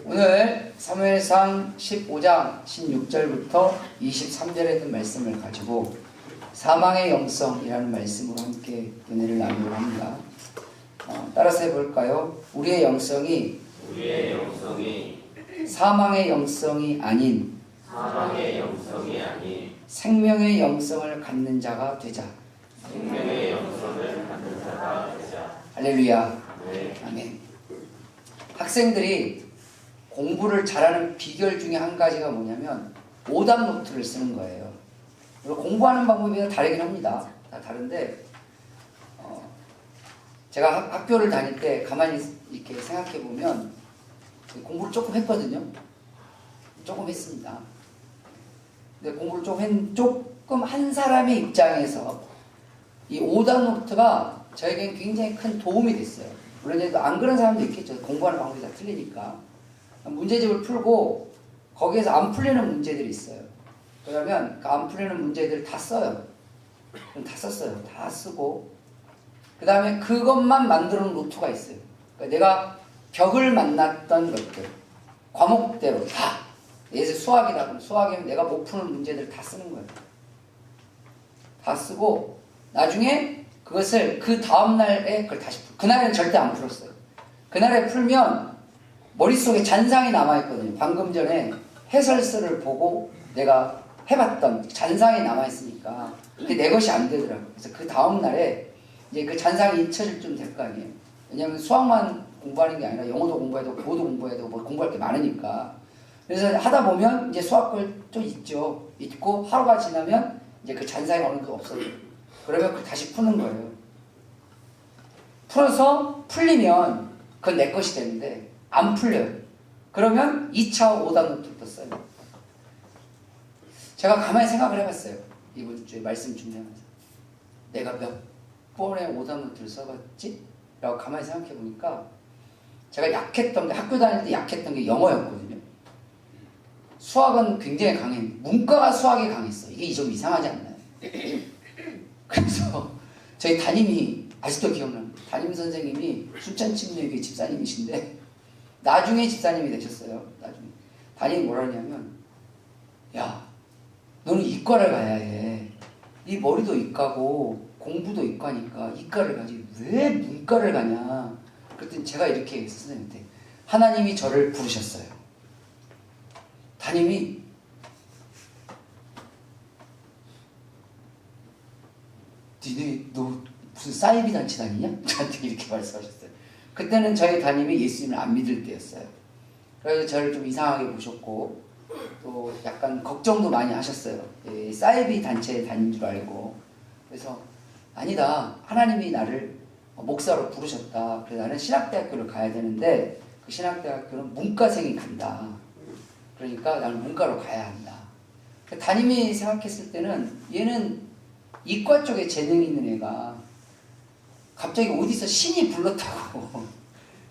오늘 사무엘상 15장 16절부터 23절에 있는 말씀을 가지고 사망의 영성이라는 말씀으로 함께 은혜를 나누려고 합니다. 따라서 해볼까요? 우리의 영성이 사망의 영성이 아닌 생명의 영성을 갖는 자가 되자. 할렐루야. 네. 아멘. 학생들이 공부를 잘하는 비결 중에 한 가지가 뭐냐면 오답 노트를 쓰는 거예요. 물론 공부하는 방법이 다르긴 합니다. 다 다른데 제가 학교를 다닐 때 가만히 이렇게 생각해 보면 공부를 조금 했거든요. 조금 했습니다. 근데 공부를 조금 한 사람의 입장에서 이 오답 노트가 저에겐 굉장히 큰 도움이 됐어요. 물론 이제 안 그런 사람도 있겠죠. 공부하는 방법이 다 틀리니까. 문제집을 풀고 거기에서 안 풀리는 문제들이 있어요. 그러면 그 안 풀리는 문제들을 다 써요. 그럼 다 썼어요. 다 쓰고 그 다음에 그것만 만들어 놓은 노트가 있어요. 그러니까 내가 벽을 만났던 것들 과목대로 다. 예를 들어 수학이다. 그럼 수학이면 내가 못 푸는 문제들을 다 쓰는 거예요. 다 쓰고 나중에 그것을 그 다음날에 그걸 다시 그날에는 절대 안 풀었어요. 그날에 풀면 머릿속에 잔상이 남아있거든요. 방금 전에 해설서를 보고 내가 해봤던 잔상이 남아있으니까 그게 내 것이 안 되더라고요. 그래서 그 다음날에 이제 그 잔상이 잊혀질 좀 될 거 아니에요. 왜냐하면 수학만 공부하는 게 아니라 영어도 공부해야 되고 국어도 공부해야 되고 뭐 공부할 게 많으니까. 그래서 하다 보면 이제 수학을 또 잊죠. 잊고 하루가 지나면 이제 그 잔상이 어느 정도 없어져요. 그러면 그걸 다시 푸는 거예요. 풀어서 풀리면 그건 내 것이 되는데 안 풀려요. 그러면 2차 오답 노트부터 써요. 제가 가만히 생각을 해봤어요. 이번 주에 말씀 준비하면서 내가 몇 번의 오답 노트를 써봤지? 라고 가만히 생각해 보니까 제가 약했던 게 학교 다닐 때 약했던 게 영어였거든요. 수학은 굉장히 강해. 문과가 수학이 강했어. 이게 좀 이상하지 않나요? 그래서 저희 담임이 아직도 기억납니다. 담임 선생님이 순천침례교회 집사님이신데 나중에 집사님이 되셨어요. 나중에 담임이 뭐라 하냐면 야 너는 이과를 가야 해. 네 머리도 이과고 공부도 이과니까 이과를 가지 왜 문과를 가냐. 그랬더니 제가 이렇게 얘기했어요. 선생님한테 하나님이 저를 부르셨어요. 담임이 니네 너 무슨 사이비 단체 다니냐? 저한테 이렇게 말씀하셨어요. 그때는 저희 담임이 예수님을 안 믿을 때였어요. 그래서 저를 좀 이상하게 보셨고 또 약간 걱정도 많이 하셨어요. 사이비 단체에 다닌 줄 알고. 그래서 아니다. 하나님이 나를 목사로 부르셨다. 그래서 나는 신학대학교를 가야 되는데 그 신학대학교는 문과생이 간다. 그러니까 나는 문과로 가야 한다. 담임이 생각했을 때는 얘는 이과 쪽에 재능이 있는 애가 갑자기 어디서 신이 불렀다고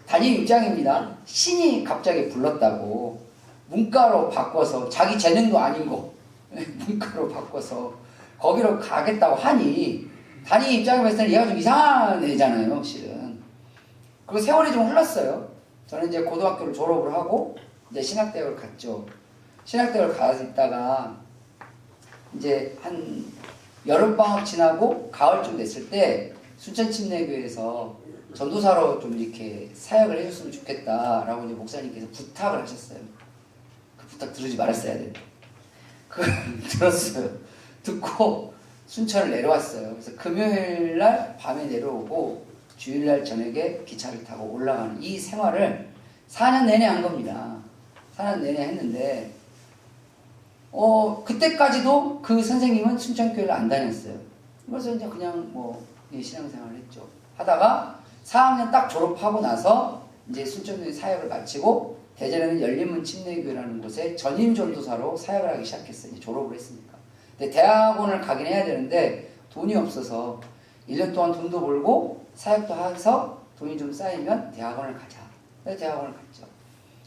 담임 입장입니다. 신이 갑자기 불렀다고 문과로 바꿔서 자기 재능도 아닌 거 문과로 바꿔서 거기로 가겠다고 하니 담임 입장에 봤을 때는 얘가 좀 이상한 애잖아요. 실은. 그리고 세월이 좀 흘렀어요. 저는 이제 고등학교를 졸업을 하고 이제 신학대학을 갔죠. 신학대학을 가서 있다가 이제 한 여름방학 지나고 가을쯤 됐을 때 순천침례교회에서 전도사로 좀 이렇게 사역을 해줬으면 좋겠다라고 이제 목사님께서 부탁을 하셨어요. 그 부탁 들으지 말았어야 되는데. 그걸 들었어요. 듣고 순천을 내려왔어요. 그래서 금요일날 밤에 내려오고 주일날 저녁에 기차를 타고 올라가는 이 생활을 4년 내내 한 겁니다. 4년 내내 했는데 그때까지도 그 선생님은 순천교회를 안 다녔어요. 그래서 이제 그냥 신앙생활을 했죠. 하다가 4학년 딱 졸업하고 나서 이제 순천교회 사역을 마치고 대전에는 열린문 침례교회라는 곳에 전임 전도사로 사역을 하기 시작했어요. 이제 졸업을 했으니까. 근데 대학원을 가긴 해야 되는데 돈이 없어서 1년 동안 돈도 벌고 사역도 해서 돈이 좀 쌓이면 대학원을 가자. 그래서 대학원을 갔죠.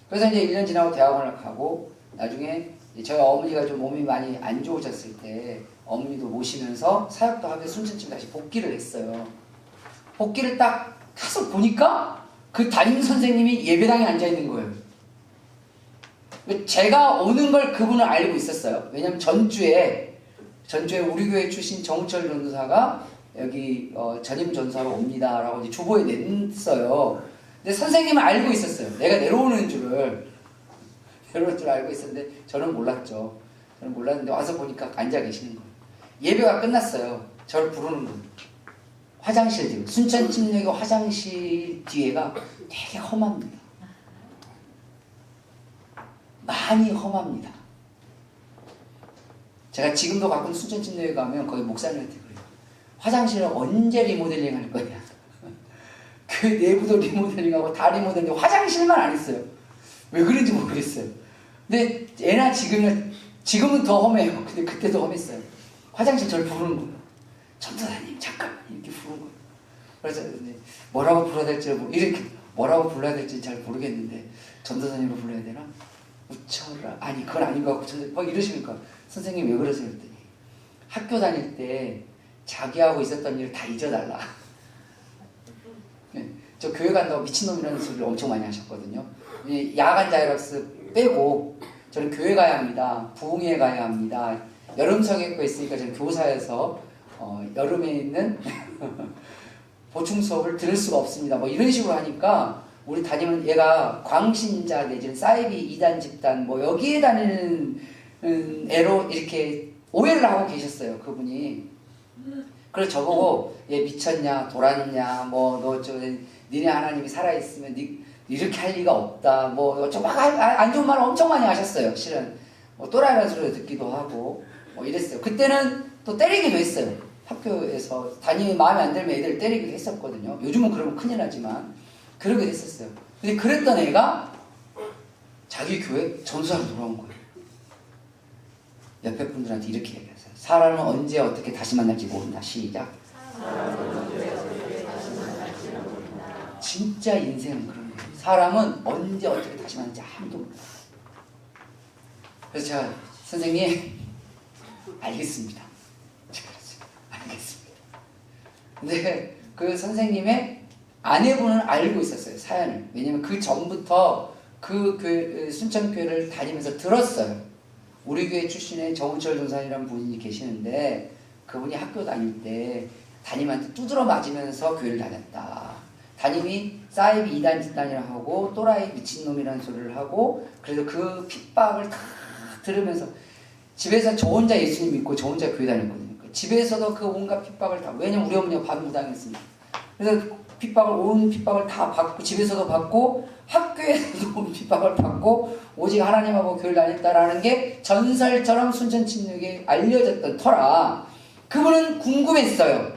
그래서 이제 1년 지나고 대학원을 가고 나중에 저희 어머니가 좀 몸이 많이 안 좋으셨을 때 어머니도 모시면서 사역도 하면서 순천쯤 다시 복귀를 했어요. 복귀를 딱 가서 보니까 그 담임 선생님이 예배당에 앉아 있는 거예요. 제가 오는 걸 그분은 알고 있었어요. 왜냐면 전주에 우리 교회 출신 정우철 전도사가 여기 전임 전사로 옵니다라고 이제 주보에 냈어요. 근데 선생님은 알고 있었어요. 내가 내려오는 줄 알고 있었는데 저는 몰랐죠. 저는 몰랐는데 와서 보니까 앉아 계시는 거예요. 예배가 끝났어요. 저를 부르는 거예요. 화장실 뒤에, 순천침례교 화장실 뒤에가 되게 험합니다. 많이 험합니다. 제가 지금도 가끔 순천침례교회 가면 거기 목사님한테 그래요. 화장실을 언제 리모델링 할 거냐. 그 내부도 리모델링하고 다 리모델링, 화장실만 안 했어요. 왜 그런지 모르겠어요. 근데 애나 지금은 더 험해요. 근데 그때도 험했어요. 화장실 저를 부르는 거예요. 전도사님 잠깐만 이렇게 부르는 거예요. 그래서 뭐라고 불러야 될지 이렇게 뭐라고 불러야 될지 잘 모르겠는데 전도사님으로 불러야 되나? 우철아 아니 그건 아닌 것 같고 막 이러시니까 선생님 왜 그러세요? 그랬더니 학교 다닐 때 자기하고 있었던 일을 다 잊어달라. 저 교회 간다고 미친놈이라는 소리를 엄청 많이 하셨거든요. 야간 자율학습 빼고 저는 교회 가야 합니다. 부흥회 가야 합니다. 여름 성역과 있으니까 저는 교사여서 여름에 있는 보충 수업을 들을 수가 없습니다. 뭐 이런 식으로 하니까 우리 담임은 얘가 광신자 내지는 사이비 2단 집단 뭐 여기에 다니는 애로 이렇게 오해를 하고 계셨어요. 그분이. 그래서 저보고 얘 미쳤냐 돌았냐 뭐 너 저 니네 하나님이 살아있으면 이렇게 할 리가 없다 뭐 좀 막 안 좋은 말 엄청 많이 하셨어요. 실은 뭐 또라이라는 소리를 듣기도 하고 뭐 이랬어요. 그때는 또 때리기도 했어요. 학교에서 담임이 마음에 안 들면 애들 때리기도 했었거든요. 요즘은 그러면 큰일 나지만 그러기도 했었어요. 근데 그랬던 애가 자기 교회 전도사로 돌아온 거예요. 옆에 분들한테 이렇게 얘기했어요. 사람은 언제 어떻게 다시 만날지 모른다. 시작. 진짜 인생은 그런 거예요. 사람은 언제 어떻게 다시 만날지 아무도 몰라요. 그래서 제가 선생님 알겠습니다. 제가 알겠습니다. 근데 그 선생님의 아내분은 알고 있었어요. 사연을. 왜냐면 그 전부터 그 교회, 순천교회를 다니면서 들었어요. 우리 교회 출신의 정우철 전사님이라는 분이 계시는데 그분이 학교 다닐 때 담임한테 두드러 맞으면서 교회를 다녔다. 담임이 사이비 2단 집단이라고 하고 또라이 미친놈이라는 소리를 하고 그래서 그 핍박을 다 들으면서 집에서 저 혼자 예수님 믿고 저 혼자 교회 다녔거든요. 집에서도 그 온갖 핍박을 다 왜냐면 우리 어머니가 반무당했으니까 그래서 온 핍박을 다 받고 집에서도 받고 학교에서도 온 핍박을 받고 오직 하나님하고 교회를 다녔다라는 게 전설처럼 순천침례교회에 알려졌던 터라 그분은 궁금했어요.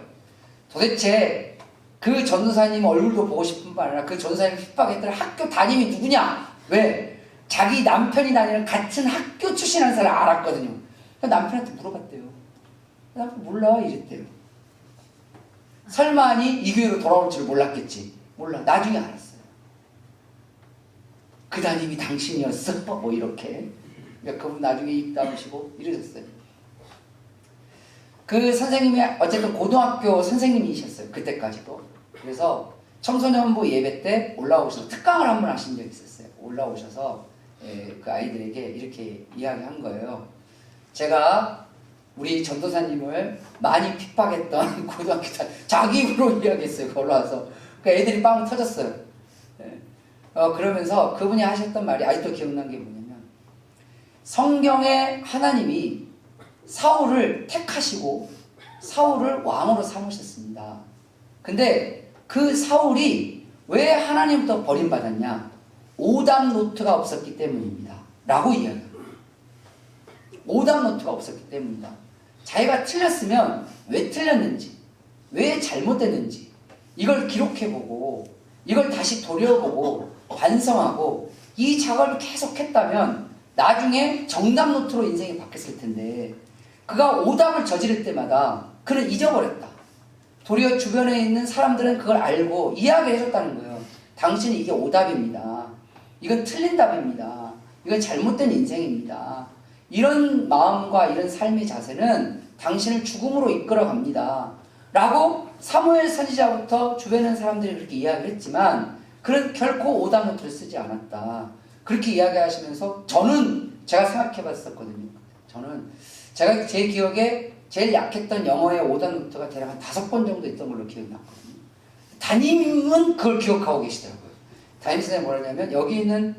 도대체 그 전도사님 얼굴도 보고 싶은 뿐 아니라 그 전도사님 핍박했던 학교 담임이 누구냐? 왜? 자기 남편이 다니는 같은 학교 출신한 사람을 알았거든요. 남편한테 물어봤대요. 남편 몰라 이랬대요. 설마니 이 교회로 돌아올 줄 몰랐겠지. 몰라. 나중에 알았어요. 그 담임이 당신이었어? 뭐 이렇게. 그러니까 그분 나중에 입 다무시고 이러셨어요. 그 선생님이 어쨌든 고등학교 선생님이셨어요. 그때까지도. 그래서 청소년부 예배 때 올라오셔서 특강을 한 번 하신 적이 있었어요. 올라오셔서 그 아이들에게 이렇게 이야기한 거예요. 제가 우리 전도사님을 많이 핍박했던 고등학교 때 자기 입으로 이야기했어요. 올라와서. 그러니까 애들이 빵 터졌어요. 그러면서 그분이 하셨던 말이 아직도 기억난 게 뭐냐면 성경에 하나님이 사울을 택하시고 사울을 왕으로 삼으셨습니다. 근데 그 사울이 왜 하나님부터 버림받았냐? 오답 노트가 없었기 때문입니다. 라고 이야기합니다. 오답 노트가 없었기 때문이다. 자기가 틀렸으면 왜 틀렸는지, 왜 잘못됐는지 이걸 기록해보고 이걸 다시 돌려보고 반성하고 이 작업을 계속했다면 나중에 정답 노트로 인생이 바뀌었을 텐데 그가 오답을 저지를 때마다 그는 잊어버렸다. 도리어 주변에 있는 사람들은 그걸 알고 이야기를 해줬다는 거예요. 당신은 이게 오답입니다. 이건 틀린 답입니다. 이건 잘못된 인생입니다. 이런 마음과 이런 삶의 자세는 당신을 죽음으로 이끌어 갑니다. 라고 사무엘 선지자부터 주변에 있는 사람들이 그렇게 이야기를 했지만 그는 결코 오답 노트를 쓰지 않았다. 그렇게 이야기하시면서 저는 제가 생각해 봤었거든요. 저는 제가 제 기억에 제일 약했던 영어의 오답 노트가 대략 한 5번 정도 있던 걸로 기억이 났거든요. 담임은 그걸 기억하고 계시더라고요. 담임선생님이 뭐라냐면 여기 있는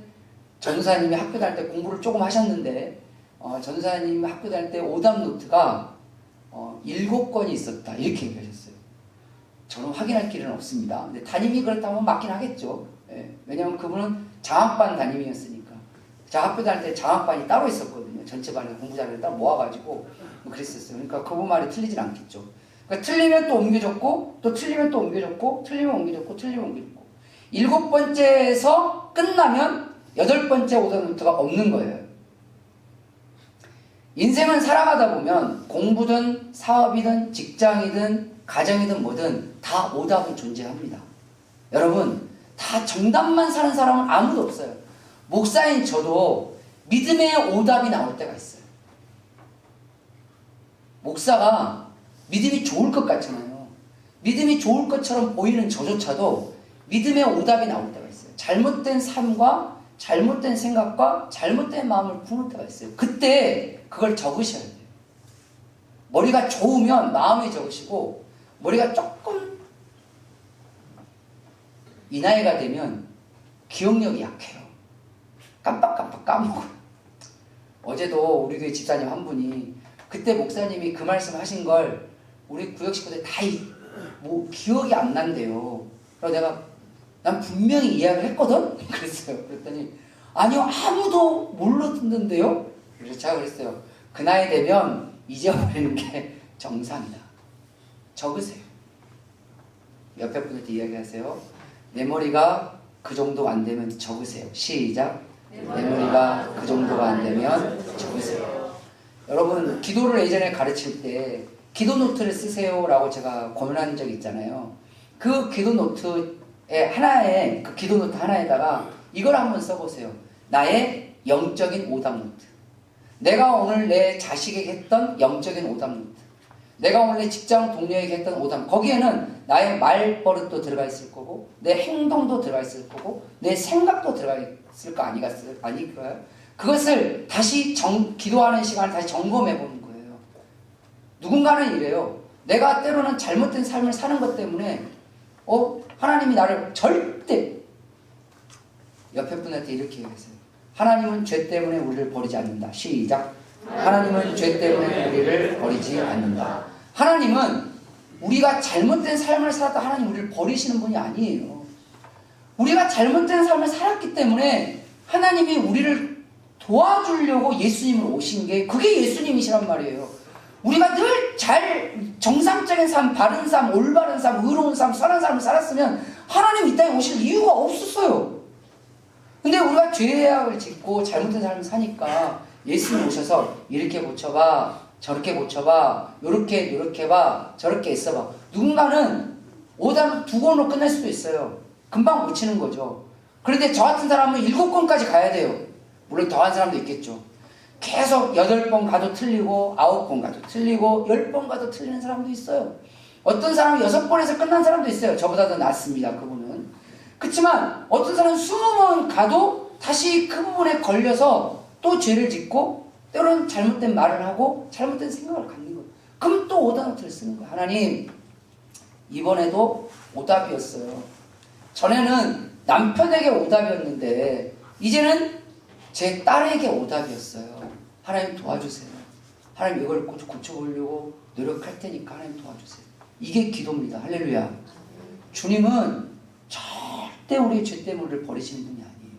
전도사님이 학교 다닐 때 공부를 조금 하셨는데 전도사님이 학교 다닐 때 오답 노트가 7권이 있었다 이렇게 얘기하셨어요. 저는 확인할 길은 없습니다. 근데 담임이 그렇다면 맞긴 하겠죠. 예, 왜냐하면 그분은 장학반 담임이었으니까. 제가 학교 다닐 때 장학반이 따로 있었거든요. 전체 반에 공부 잘하는 따로 모아가지고 뭐 그랬었어요. 그러니까 그분 말이 틀리진 않겠죠. 그러니까 틀리면 또 옮겨줬고 또 틀리면 또 옮겨줬고 틀리면 옮겨줬고 틀리면 옮겨줬고 7번째에서 끝나면 8번째 오답 노트가 없는 거예요. 인생은 살아가다 보면 공부든 사업이든 직장이든 가정이든 뭐든 다 오답은 존재합니다. 여러분 다 정답만 사는 사람은 아무도 없어요. 목사인 저도 믿음의 오답이 나올 때가 있어요. 목사가 믿음이 좋을 것 같잖아요. 믿음이 좋을 것처럼 보이는 저조차도 믿음의 오답이 나올 때가 있어요. 잘못된 삶과 잘못된 생각과 잘못된 마음을 품을 때가 있어요. 그때 그걸 적으셔야 돼요. 머리가 좋으면 마음에 적으시고 머리가 조금 이 나이가 되면 기억력이 약해요. 깜빡깜빡 까먹어요. 어제도 우리 교회 집사님 한 분이 그때 목사님이 그 말씀 하신 걸 우리 구역 식구들 다 기억이 안 난대요. 그래서 난 분명히 이야기를 했거든? 그랬어요. 그랬더니 아니요 아무도 몰라 듣는데요? 그래서 제가 그랬어요. 그 나이 되면 잊어버리는 게 정상이다. 적으세요. 옆에 분한테 이야기하세요. 내 머리가 그 정도가 안 되면 적으세요. 시작. 내 머리가 그 정도가 안 되면 적으세요. 여러분 기도를 예전에 가르칠 때 기도 노트를 쓰세요라고 제가 고민한 적이 있잖아요. 그 기도 노트에 하나에 그 기도 노트 하나에다가 이걸 한번 써보세요. 나의 영적인 오답 노트. 내가 오늘 내 자식에게 했던 영적인 오답 노트. 내가 오늘 내 직장 동료에게 했던 오답. 거기에는 나의 말버릇도 들어가 있을 거고 내 행동도 들어가 있을 거고 내 생각도 들어가 있을 거 아닐까요? 그것을 다시 기도하는 시간을 다시 점검해 보는 거예요. 누군가는 이래요. 내가 때로는 잘못된 삶을 사는 것 때문에 하나님이 나를 절대 옆에 분한테 이렇게 얘기하세요. 하나님은 죄 때문에 우리를 버리지 않는다. 시작. 하나님은 죄 때문에 우리를 버리지 않는다. 하나님은 우리가 잘못된 삶을 살았다 하나님 우리를 버리시는 분이 아니에요. 우리가 잘못된 삶을 살았기 때문에 하나님이 우리를 도와주려고 예수님을 오신 게 그게 예수님이시란 말이에요. 우리가 늘 정상적인 삶, 바른 삶, 올바른 삶, 의로운 삶, 선한 삶을 살았으면 하나님 이 땅에 오실 이유가 없었어요. 근데 우리가 죄악을 짓고 잘못된 삶을 사니까 예수님 오셔서 이렇게 고쳐봐, 저렇게 고쳐봐, 요렇게 봐, 저렇게 있어봐. 누군가는 오답 2권으로 끝낼 수도 있어요. 금방 고치는 거죠. 그런데 저 같은 사람은 7권까지 가야 돼요. 물론 더한 사람도 있겠죠. 계속 8번 가도 틀리고 9번 가도 틀리고 10번 가도 틀리는 사람도 있어요. 어떤 사람은 6번에서 끝난 사람도 있어요. 저보다 더 낫습니다. 그분은. 그렇지만 어떤 사람은 20번 가도 다시 그 부분에 걸려서 또 죄를 짓고 때로는 잘못된 말을 하고 잘못된 생각을 갖는 거예요. 그럼 또 오답노트를 쓰는 거예요. 하나님 이번에도 오답이었어요. 전에는 남편에게 오답이었는데 이제는 제 딸에게 오답이었어요. 하나님 도와주세요. 하나님 이걸 고쳐보려고 노력할 테니까 하나님 도와주세요. 이게 기도입니다. 할렐루야. 주님은 절대 우리의 죄 때문에 우리를 버리시는 분이 아니에요.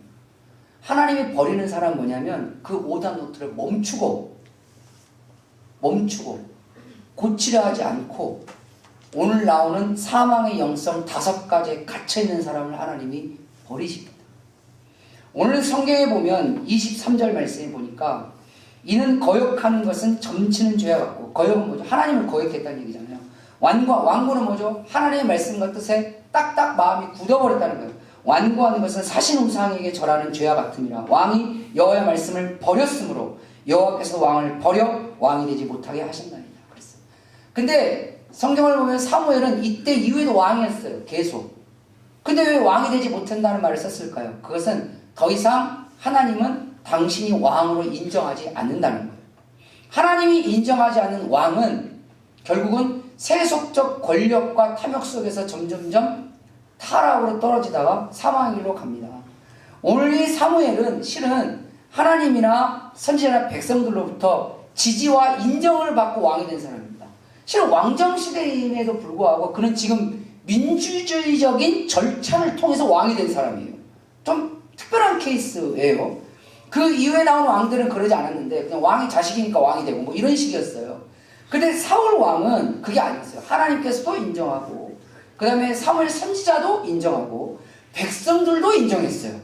하나님이 버리는 사람은 뭐냐면 그 오답 노트를 멈추고 고치려 하지 않고 오늘 나오는 사망의 영성 5가지에 갇혀있는 사람을 하나님이 버리십니다. 오늘 성경에 보면 23절 말씀에 보니까 이는 거역하는 것은 점치는 죄와 같고, 거역은 뭐죠? 하나님을 거역했다는 얘기잖아요. 완고는 뭐죠? 하나님의 말씀과 뜻에 딱딱 마음이 굳어버렸다는 거예요. 완고하는 것은 사신 우상에게 절하는 죄와 같음이라. 왕이 여호와의 말씀을 버렸으므로 여호와께서 왕을 버려 왕이 되지 못하게 하신다니라 그랬어요. 근데 성경을 보면 사무엘은 이때 이후에도 왕이었어요. 계속. 근데 왜 왕이 되지 못한다는 말을 썼을까요? 그것은 더 이상 하나님은 당신이 왕으로 인정하지 않는다는 거예요. 하나님이 인정하지 않는 왕은 결국은 세속적 권력과 탐욕 속에서 점점점 타락으로 떨어지다가 사망의 길로 갑니다. 오늘 이 사무엘은 실은 하나님이나 선지자나 백성들로부터 지지와 인정을 받고 왕이 된 사람입니다. 실은 왕정시대임에도 불구하고 그는 지금 민주주의적인 절차를 통해서 왕이 된 사람이에요. 좀 특별한 케이스예요. 그 이후에 나온 왕들은 그러지 않았는데 그냥 왕이 자식이니까 왕이 되고 뭐 이런 식이었어요. 근데 사울 왕은 그게 아니었어요. 하나님께서도 인정하고 그 다음에 사무엘 선지자도 인정하고 백성들도 인정했어요.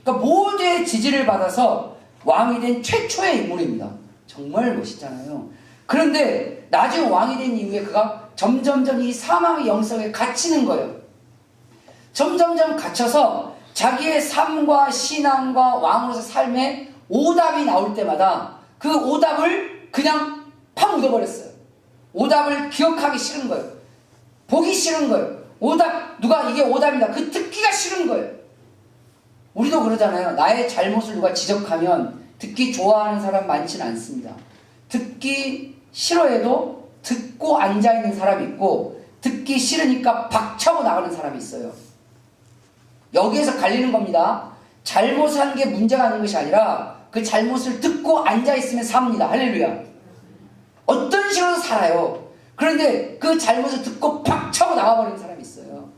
그러니까 모두의 지지를 받아서 왕이 된 최초의 인물입니다. 정말 멋있잖아요. 그런데 나중에 왕이 된 이후에 그가 점점점 이 사망의 영성에 갇히는 거예요. 점점점 갇혀서 자기의 삶과 신앙과 왕으로서 삶에 오답이 나올 때마다 그 오답을 그냥 팍 묻어버렸어요. 오답을 기억하기 싫은 거예요. 보기 싫은 거예요. 오답, 누가 이게 오답이다. 그 듣기가 싫은 거예요. 우리도 그러잖아요. 나의 잘못을 누가 지적하면 듣기 좋아하는 사람 많지는 않습니다. 듣기 싫어해도 듣고 앉아있는 사람이 있고 듣기 싫으니까 박차고 나가는 사람이 있어요. 여기에서 갈리는 겁니다. 잘못한 게 문제가 아닌 것이 아니라 그 잘못을 듣고 앉아있으면 삽니다. 할렐루야. 어떤 식으로 살아요. 그런데 그 잘못을 듣고 박차고 나가버리는 사람이 있어요.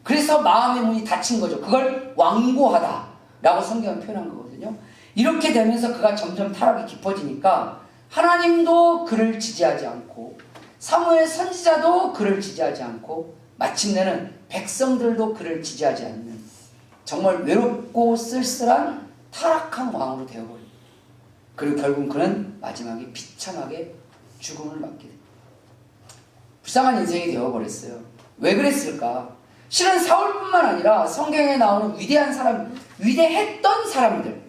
그래서 마음의 문이 닫힌 거죠. 그걸 완고하다라고 성경은 표현한 거거든요. 이렇게 되면서 그가 점점 타락이 깊어지니까 하나님도 그를 지지하지 않고 사무엘 선지자도 그를 지지하지 않고 마침내는 백성들도 그를 지지하지 않는 정말 외롭고 쓸쓸한 타락한 왕으로 되어버립니다. 그리고 결국 그는 마지막에 비참하게 죽음을 맞게 됩니다. 불쌍한 인생이 되어버렸어요. 왜 그랬을까? 실은 사울뿐만 아니라 성경에 나오는 위대한 사람, 위대했던 사람들,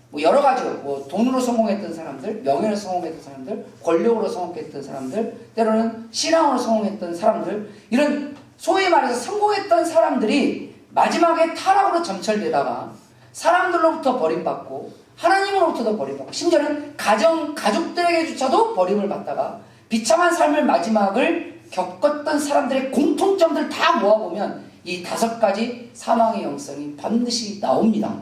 뭐 여러 가지로, 뭐 돈으로 성공했던 사람들, 명예로 성공했던 사람들, 권력으로 성공했던 사람들, 때로는 신앙으로 성공했던 사람들, 이런 소위 말해서 성공했던 사람들이 마지막에 타락으로 점철되다가 사람들로부터 버림받고 하나님으로부터도 버림받고 심지어는 가족들에게조차도 버림을 받다가 비참한 삶의 마지막을 겪었던 사람들의 공통점들 다 모아보면 이 5가지 사망의 영성이 반드시 나옵니다.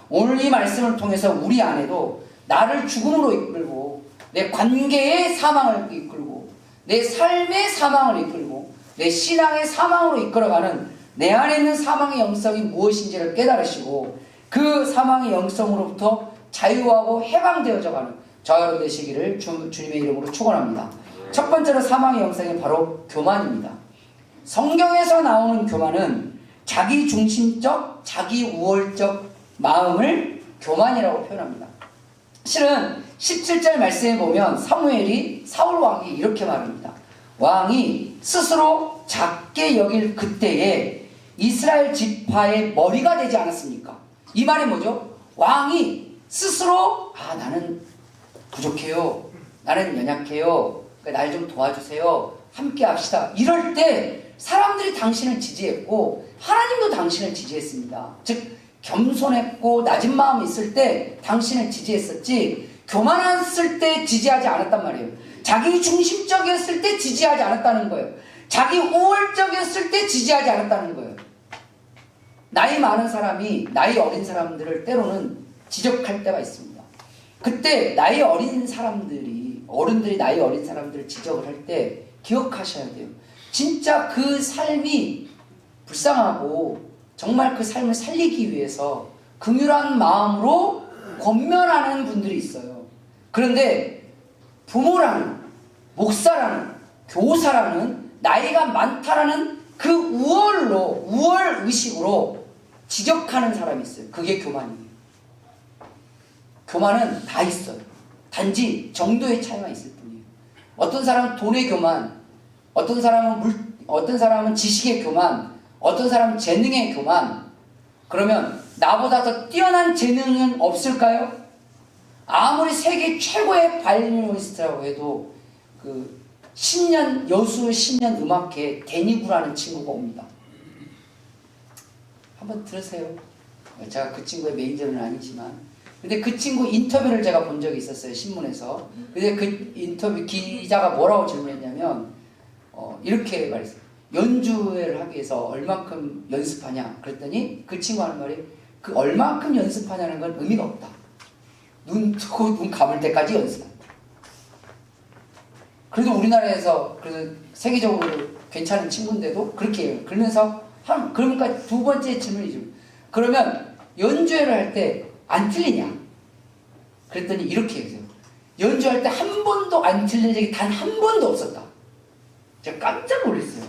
오늘 이 말씀을 통해서 우리 안에도 나를 죽음으로 이끌고 내 관계의 사망을 이끌고 내 삶의 사망을 이끌고 내 신앙의 사망으로 이끌어가는 내 안에 있는 사망의 영성이 무엇인지를 깨달으시고 그 사망의 영성으로부터 자유하고 해방되어져 가는 저와 여러분 되시기를 주님의 이름으로 축원합니다. 첫 번째로 사망의 영성이 바로 교만입니다. 성경에서 나오는 교만은 자기중심적, 자기우월적 마음을 교만이라고 표현합니다. 실은 17절 말씀에 보면 사무엘이 사울 왕이 이렇게 말합니다. 왕이 스스로 작게 여길 그때에 이스라엘 지파의 머리가 되지 않았습니까? 이 말이 뭐죠? 왕이 스스로 나는 부족해요. 나는 연약해요. 날 좀 도와주세요. 함께 합시다. 이럴 때 사람들이 당신을 지지했고 하나님도 당신을 지지했습니다. 즉 겸손했고 낮은 마음이 있을 때 당신을 지지했었지 교만했을 때 지지하지 않았단 말이에요. 자기 중심적이었을 때 지지하지 않았다는 거예요. 자기 우월적이었을 때 지지하지 않았다는 거예요. 나이 많은 사람이 나이 어린 사람들을 때로는 지적할 때가 있습니다. 그때 나이 어린 사람들이 어른들이 나이 어린 사람들을 지적을 할 때 기억하셔야 돼요. 진짜 그 삶이 불쌍하고 정말 그 삶을 살리기 위해서 긍휼한 마음으로 권면하는 분들이 있어요. 그런데 부모라는, 목사라는, 교사라는, 나이가 많다라는 그 우월 의식으로 지적하는 사람이 있어요. 그게 교만이에요. 교만은 다 있어요. 단지 정도의 차이가 있을 뿐이에요. 어떤 사람은 돈의 교만, 어떤 사람은 지식의 교만, 어떤 사람은 재능의 교만. 그러면 나보다 더 뛰어난 재능은 없을까요? 아무리 세계 최고의 바이올리니스트라고 해도 그 여수 신년 음악회 데니구라는 친구가 옵니다. 한번 들으세요. 제가 그 친구의 매니저는 아니지만 근데 그 친구 인터뷰를 제가 본 적이 있었어요, 신문에서. 근데 그 인터뷰 기자가 뭐라고 질문했냐면 이렇게 말했어요. 연주회를 하기 위해서 얼만큼 연습하냐 그랬더니 그 친구 하는 말이 그 얼만큼 연습하냐는 건 의미가 없다. 눈 뜨고 눈 감을 때까지 연습한다. 그래도 우리나라에서 그래서 세계적으로 괜찮은 친구인데도 그렇게 해요. 그러면서 그러니까 두 번째 질문이죠. 그러면 연주회를 할 때 안 틀리냐? 그랬더니 이렇게 해요. 연주할 때 한 번도 안 틀린 적이 단 한 번도 없었다. 제가 깜짝 놀랐어요.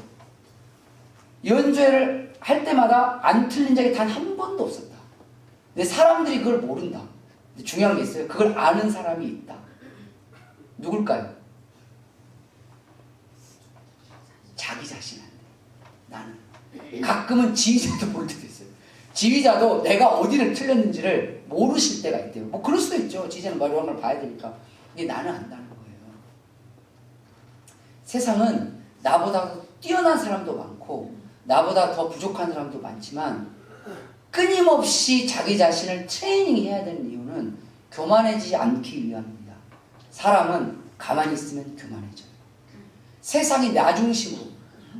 연주회를 할 때마다 안 틀린 적이 단 한 번도 없었다. 근데 사람들이 그걸 모른다. 근데 중요한 게 있어요. 그걸 아는 사람이 있다. 누굴까요? 자기 자신한테. 나는. 가끔은 지휘자도 모를 때도 있어요. 지휘자도 내가 어디를 틀렸는지를 모르실 때가 있대요. 뭐 그럴 수도 있죠. 지휘자는 이런 걸 봐야 되니까. 근데 나는 안다는 거예요. 세상은 나보다 더 뛰어난 사람도 많고 나보다 더 부족한 사람도 많지만 끊임없이 자기 자신을 트레이닝해야 되는 이유는 교만해지지 않기 위함입니다. 사람은 가만히 있으면 교만해져요. 세상이 나 중심으로,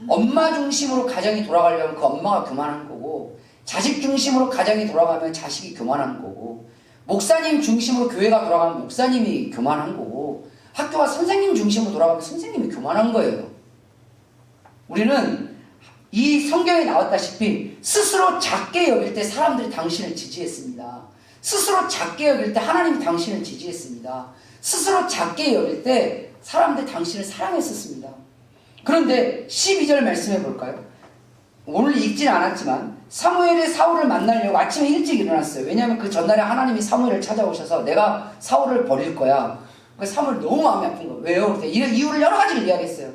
엄마 중심으로 가정이 돌아가려면 그 엄마가 교만한 거고, 자식 중심으로 가정이 돌아가면 자식이 교만한 거고, 목사님 중심으로 교회가 돌아가면 목사님이 교만한 거고, 학교가 선생님 중심으로 돌아가면 선생님이 교만한 거예요. 우리는 이 성경에 나왔다시피 스스로 작게 여길 때 사람들이 당신을 지지했습니다. 스스로 작게 여길 때 하나님이 당신을 지지했습니다. 스스로 작게 여길 때 사람들이 당신을 사랑했었습니다. 그런데 12절 말씀해 볼까요? 오늘 읽진 않았지만 사무엘이 사울을 만나려고 아침에 일찍 일어났어요. 왜냐하면 그 전날에 하나님이 사무엘을 찾아오셔서 내가 사울을 버릴 거야. 사무엘 너무 마음이 아픈 거예요. 왜요? 이유를 여러 가지를 이야기했어요.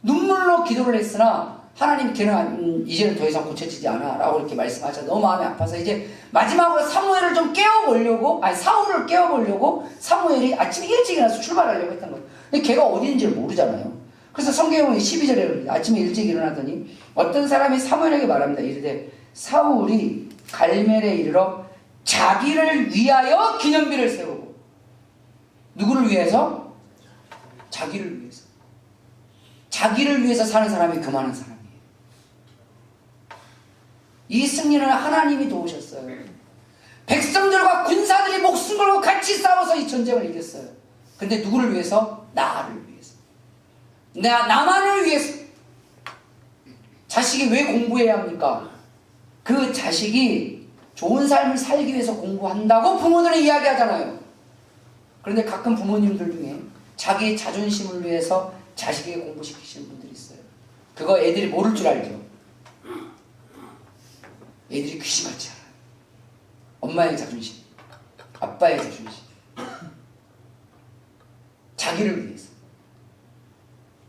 눈물로 기도를 했으나 하나님 걔는 이제는 더 이상 고쳐지지 않아 라고 이렇게 말씀하셔서 너무 마음이 아파서 이제 마지막으로 사무엘을 좀 깨워보려고, 아니 사울을 깨워보려고 사무엘이 아침에 일찍 일어나서 출발하려고 했던 거예요. 근데 걔가 어디 있는지를 모르잖아요. 그래서 성경은 12절에 그럽니다. 아침에 일찍 일어나더니 어떤 사람이 사무엘에게 말합니다. 이르되 사울이 갈멜에 이르러 자기를 위하여 기념비를 세우고. 누구를 위해서? 자기를 위해서. 자기를 위해서 사는 사람이 교만한 사람이에요. 이 승리는 하나님이 도우셨어요. 백성들과 군사들이 목숨 걸고 같이 싸워서 이 전쟁을 이겼어요. 근데 누구를 위해서? 나를 위해서. 나만을 위해서. 자식이 왜 공부해야 합니까? 그 자식이 좋은 삶을 살기 위해서 공부한다고 부모들은 이야기하잖아요. 그런데 가끔 부모님들 중에 자기의 자존심을 위해서 자식에게 공부시키시는 분들이 있어요. 그거 애들이 모를 줄 알죠. 애들이 귀신같이 알아요. 엄마의 자존심, 아빠의 자존심, 자기를 위해서.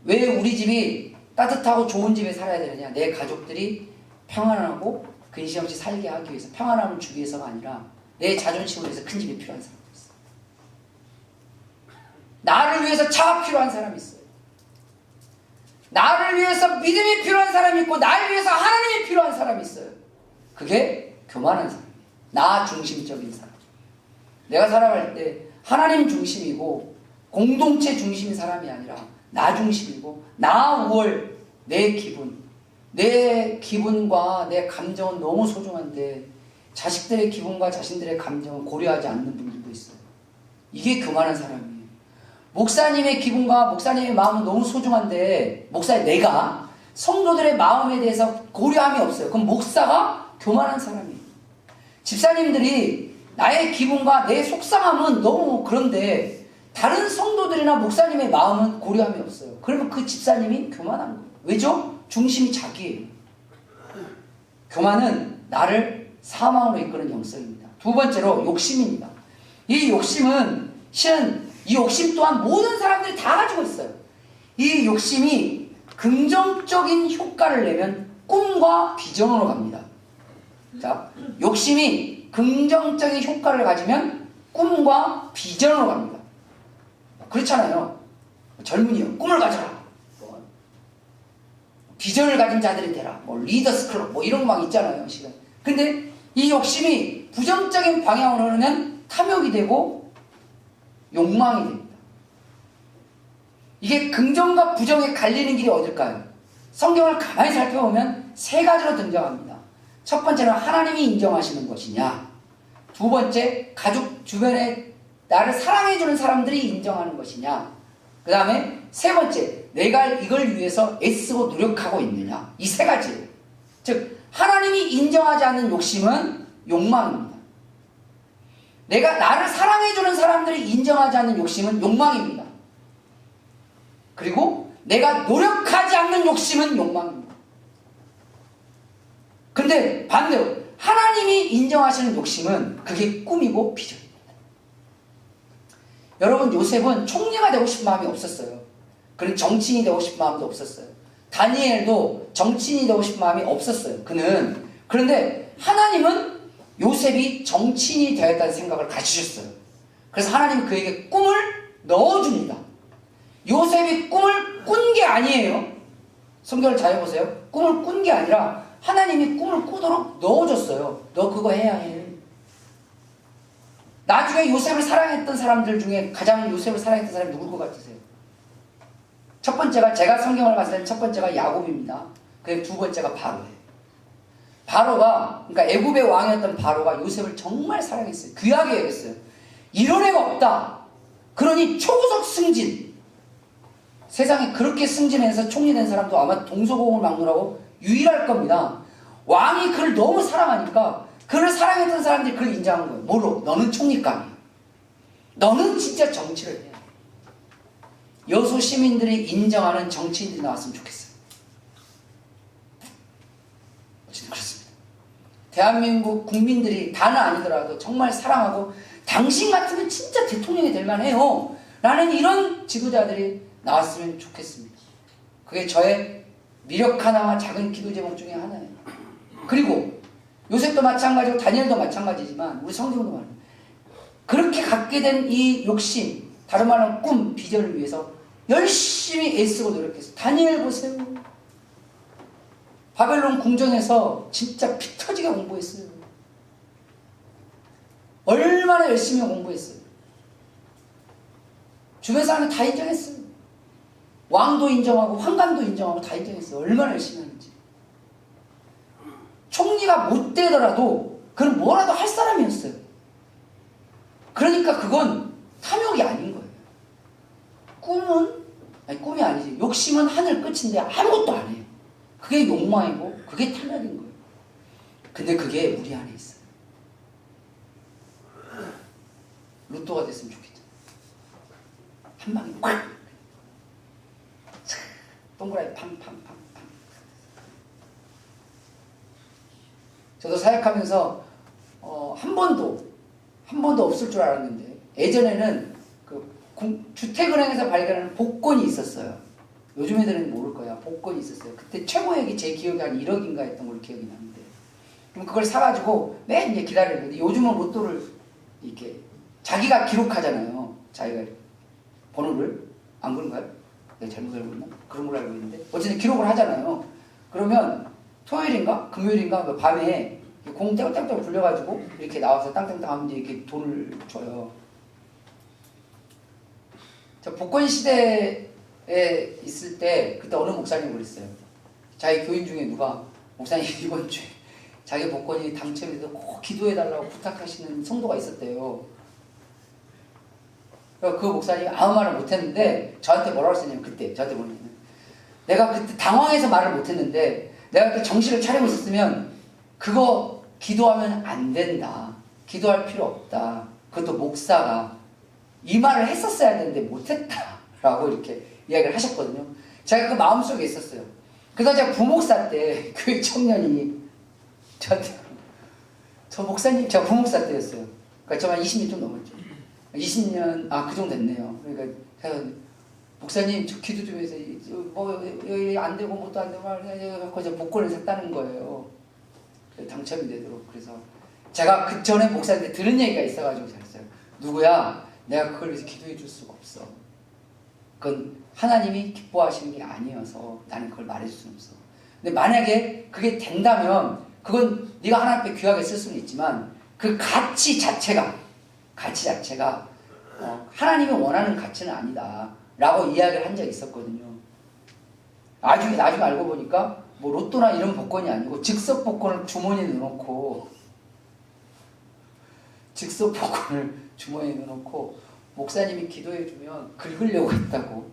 왜 우리 집이 따뜻하고 좋은 집에 살아야 되느냐? 내 가족들이 평안하고 근심 없이 살게 하기 위해서, 평안함을 주기 위해서가 아니라 내 자존심을 위해서 큰 집이 필요한 사람이 있어요. 나를 위해서 차가 필요한 사람이 있어요. 나를 위해서 믿음이 필요한 사람이 있고 나를 위해서 하나님이 필요한 사람이 있어요. 그게 교만한 사람이에요. 나 중심적인 사람. 내가 살아갈 때 하나님 중심이고 공동체 중심인 사람이 아니라 나 중심이고 나 우월, 내 기분과 내 감정은 너무 소중한데 자식들의 기분과 자신들의 감정은 고려하지 않는 분들도 있어요. 이게 교만한 사람이에요. 목사님의 기분과 목사님의 마음은 너무 소중한데 내가 성도들의 마음에 대해서 고려함이 없어요. 그럼 목사가 교만한 사람이에요. 집사님들이 나의 기분과 내 속상함은 너무 그런데 다른 성도들이나 목사님의 마음은 고려함이 없어요. 그러면 그 집사님이 교만한 거예요. 왜죠? 중심이 자기예요. 교만은 나를 사망으로 이끄는 영성입니다. 두 번째로 욕심입니다. 이 욕심은 실은 이 욕심 또한 모든 사람들이 다 가지고 있어요. 이 욕심이 긍정적인 효과를 내면 꿈과 비전으로 갑니다. 자, 욕심이 긍정적인 효과를 가지면 꿈과 비전으로 갑니다. 그렇잖아요. 젊은이요, 꿈을 가져라. 비전을 가진 자들이 되라. 리더스 클럽 이런 거 막 있잖아요. 근데 이 욕심이 부정적인 방향으로 흐르면 탐욕이 되고 욕망이 됩니다. 이게 긍정과 부정에 갈리는 길이 어딜까요? 성경을 가만히 살펴보면 세 가지로 등장합니다. 첫 번째는 하나님이 인정하시는 것이냐, 두 번째 가족 주변에 나를 사랑해주는 사람들이 인정하는 것이냐, 그 다음에 세 번째 내가 이걸 위해서 애쓰고 노력하고 있느냐. 이 세 가지예요. 즉 하나님이 인정하지 않는 욕심은 욕망입니다. 내가 나를 사랑해주는 사람들이 인정하지 않는 욕심은 욕망입니다. 그리고 내가 노력하지 않는 욕심은 욕망입니다. 근데 반대로 하나님이 인정하시는 욕심은 그게 꿈이고 비전입니다. 여러분, 요셉은 총리가 되고 싶은 마음이 없었어요. 그리고 정치인이 되고 싶은 마음도 없었어요. 다니엘도 정치인이 되고 싶은 마음이 없었어요. 그런데 하나님은 요셉이 정치인이 되었다는 생각을 가지셨어요. 그래서 하나님은 그에게 꿈을 넣어줍니다. 요셉이 꿈을 꾼 게 아니에요. 성경을 잘 보세요. 꿈을 꾼 게 아니라 하나님이 꿈을 꾸도록 넣어줬어요. 너 그거 해야 해. 나중에 요셉을 사랑했던 사람들 중에 가장 요셉을 사랑했던 사람이 누굴 것 같으세요? 첫 번째가, 제가 성경을 봤을 때는 첫 번째가 야곱입니다. 그리고 두 번째가 바로예요. 바로가, 그러니까 애굽의 왕이었던 바로가 요셉을 정말 사랑했어요. 귀하게 여겼어요. 이런 애가 없다. 그러니 초고속 승진. 세상에 그렇게 승진해서 총리된 사람도 아마 동서고금을 막론하고 유일할 겁니다. 왕이 그를 너무 사랑하니까 그를 사랑했던 사람들이 그를 인정한 거예요. 뭐로? 너는 총리감이야. 너는 진짜 정치를 해야 돼. 여수 시민들이 인정하는 정치인들이 나왔으면 좋겠어요. 어쨌든 그렇습니다. 대한민국 국민들이 다는 아니더라도 정말 사랑하고 당신 같으면 진짜 대통령이 될 만해요 라는 이런 지도자들이 나왔으면 좋겠습니다. 그게 저의 미력 하나와 작은 기도 제목 중에 하나예요. 그리고 요셉도 마찬가지고 다니엘도 마찬가지지만 우리 성경도 말합니다. 그렇게 갖게 된 이 욕심, 다른 말로 꿈, 비전을 위해서 열심히 애쓰고 노력했어요. 다니엘 보세요. 바벨론 궁정에서 진짜 피 터지게 공부했어요. 얼마나 열심히 공부했어요. 주변 사람이 다 인정했어요. 왕도 인정하고 황관도 인정하고 다 인정했어요. 얼마나 열심히 하는지. 총리가 못 되더라도 그는 뭐라도 할 사람이었어요. 그러니까 그건 탐욕이 아닌 거예요. 꿈이 아니지. 욕심은 하늘 끝인데 아무것도 안 해요. 그게 욕망이고 그게 탐욕인 거예요. 근데 그게 우리 안에 있어요. 로또가 됐으면 좋겠죠. 한 방에 꽉! 동그라미 팡팡팡팡. 저도 사역하면서 한 번도 없을 줄 알았는데 예전에는 주택은행에서 발견하는 복권이 있었어요. 요즘 애들은 모를 거야. 복권이 있었어요. 그때 최고액이 제 기억이 한 1억인가 했던 걸로 기억이 나는데, 그럼 그걸 사가지고 매일 이제 기다리는데, 요즘은 로또를 이렇게 자기가 기록하잖아요. 자기가 번호를. 안 그런가요? 내가 잘못 알고 있나? 그런 걸로 알고 있는데 어쨌든 기록을 하잖아요. 그러면 토요일인가 금요일인가 밤에 공 땡땡땡 굴려가지고 이렇게 나와서 땅땅땅 하면 이제 이렇게 돈을 줘요. 저 복권 시대에 있을 때 그때 어느 목사님이 그랬어요. 자기 교인 중에 누가 목사님 이번 주에 자기 복권이 당첨이 돼서 꼭 기도해달라고 부탁하시는 성도가 있었대요. 그 목사님이 아무 말을 못했는데 저한테 뭐라고 했냐면, 그때 저한테 뭐냐면, 내가 그때 당황해서 말을 못했는데 내가 그때 정신을 차리고 있었으면 그거 기도하면 안 된다, 기도할 필요 없다, 그것도 목사가 이 말을 했었어야 되는데 못했다 라고 이렇게 이야기를 하셨거든요. 제가 그 마음속에 있었어요. 그래서 제가 부목사 때 교회 청년이 저한테, 저 목사님, 제가 부목사 때였어요. 그러니까 저만 20년 좀 넘었죠. 20년, 그 정도 됐네요. 그러니까 제가 목사님 저 기도 좀 해서 뭐 여기 안 되고 뭐도 안 되고 해서 이제 복권을 샀다는 거예요. 당첨이 되도록. 그래서 제가 그 전에 목사한테 들은 얘기가 있어가지고 잘했어요. 누구야, 내가 그걸 위해서 기도해 줄 수가 없어. 그건 하나님이 기뻐하시는 게 아니어서 나는 그걸 말해줄 수는 없어. 근데 만약에 그게 된다면 그건 네가 하나님 앞에 귀하게 쓸 수는 있지만 그 가치 자체가 하나님이 원하는 가치는 아니다 라고 이야기를 한 적이 있었거든요. 나중에 알고 보니까 뭐 로또나 이런 복권이 아니고 즉석 복권을 주머니에 넣어놓고 목사님이 기도해주면 긁으려고 했다고.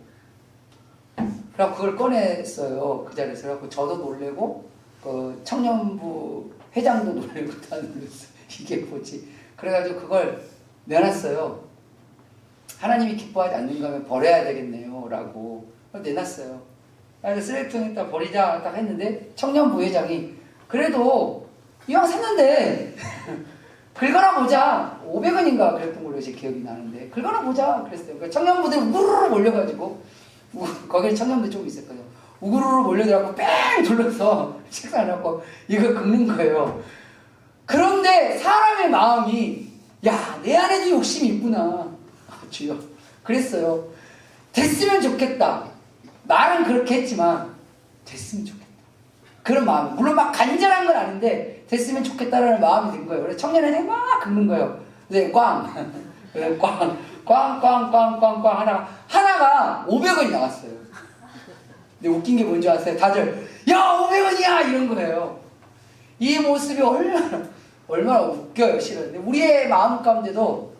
그래서 그걸 꺼냈어요. 그 자리에서. 그래서 저도 놀래고 그 청년부 회장도 놀래고 다 놀랐어요. 이게 뭐지? 그래가지고 그걸 내놨어요. 하나님이 기뻐하지 않는가 하면 버려야 되겠네요 라고 내놨어요. 그래서 쓰레기통에다 버리자 딱 했는데 청년부 회장이 그래도 이왕 샀는데 긁어나 보자. 500원인가 그랬던 걸로 제 기억이 나는데 긁어나 보자 그랬어요. 그러니까 청년부들이 우르르 몰려가지고 거기에 청년부 좀 있었거든요. 우르르 몰려들어가고 뺑 둘러서 책상을 놓고 이거 긁는 거예요. 그런데 사람의 마음이 야, 내 안에도 욕심이 있구나. 주여. 그랬어요. 됐으면 좋겠다. 말은 그렇게 했지만 됐으면 좋겠다. 그런 마음. 물론 막 간절한 건 아닌데 됐으면 좋겠다라는 마음이 든 거예요. 그래서 청년회에 막 긁는 거예요. 근데 꽝 하나가 500원이 나왔어요. 근데 웃긴 게 뭔지 아세요? 다들 야 500원이야 이런 거예요. 이 모습이 얼마나 웃겨요 실은. 근데 우리의 마음 가운데도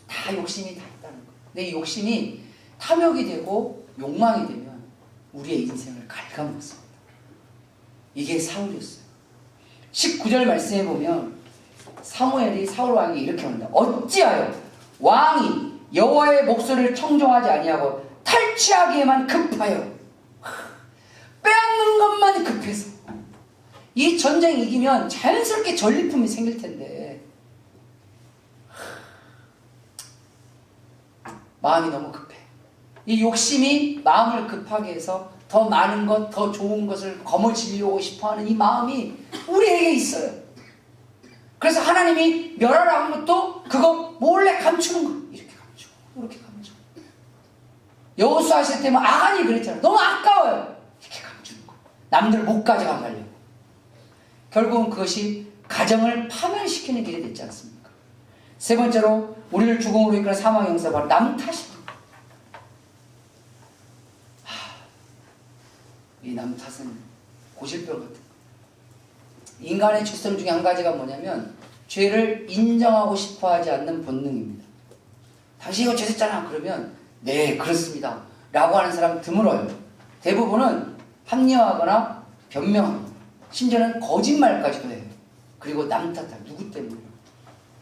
다 욕심이 다 있다는 거예요. 근데 이 욕심이 탐욕이 되고 욕망이 되면 우리의 인생을 갉아먹습니다. 이게 사울이었어요. 19절 말씀해 보면 사무엘이 사울 왕이 이렇게 합니다. 어찌하여 왕이 여호와의 목소리를 청종하지 아니하고 탈취하기에만 급하여 빼앗는 것만 급해서. 이 전쟁 이기면 자연스럽게 전리품이 생길 텐데 마음이 너무 급해. 이 욕심이 마음을 급하게 해서 더 많은 것, 더 좋은 것을 거머쥐려고 싶어하는 이 마음이 우리에게 있어요. 그래서 하나님이 멸하라 한 것도 그거 몰래 감추는 거. 이렇게 감추고 이렇게 감추고. 여호수아 하실 때면 아간이 그랬잖아요. 너무 아까워요. 이렇게 감추는 거. 남들 못 가져가 가려고. 결국은 그것이 가정을 파멸시키는 길이 됐지 않습니까? 세 번째로 우리를 죽음으로 이끄는 사망의 형사 바로 남 탓입니다. 이 남 탓은 고질병 같은 거. 인간의 출생 중에 한 가지가 뭐냐면 죄를 인정하고 싶어하지 않는 본능입니다. 당신 이거 죄졌잖아 그러면 네 그렇습니다 라고 하는 사람 드물어요. 대부분은 합리화하거나 변명하고 심지어는 거짓말까지도 해요. 그리고 남 탓할 누구 때문에.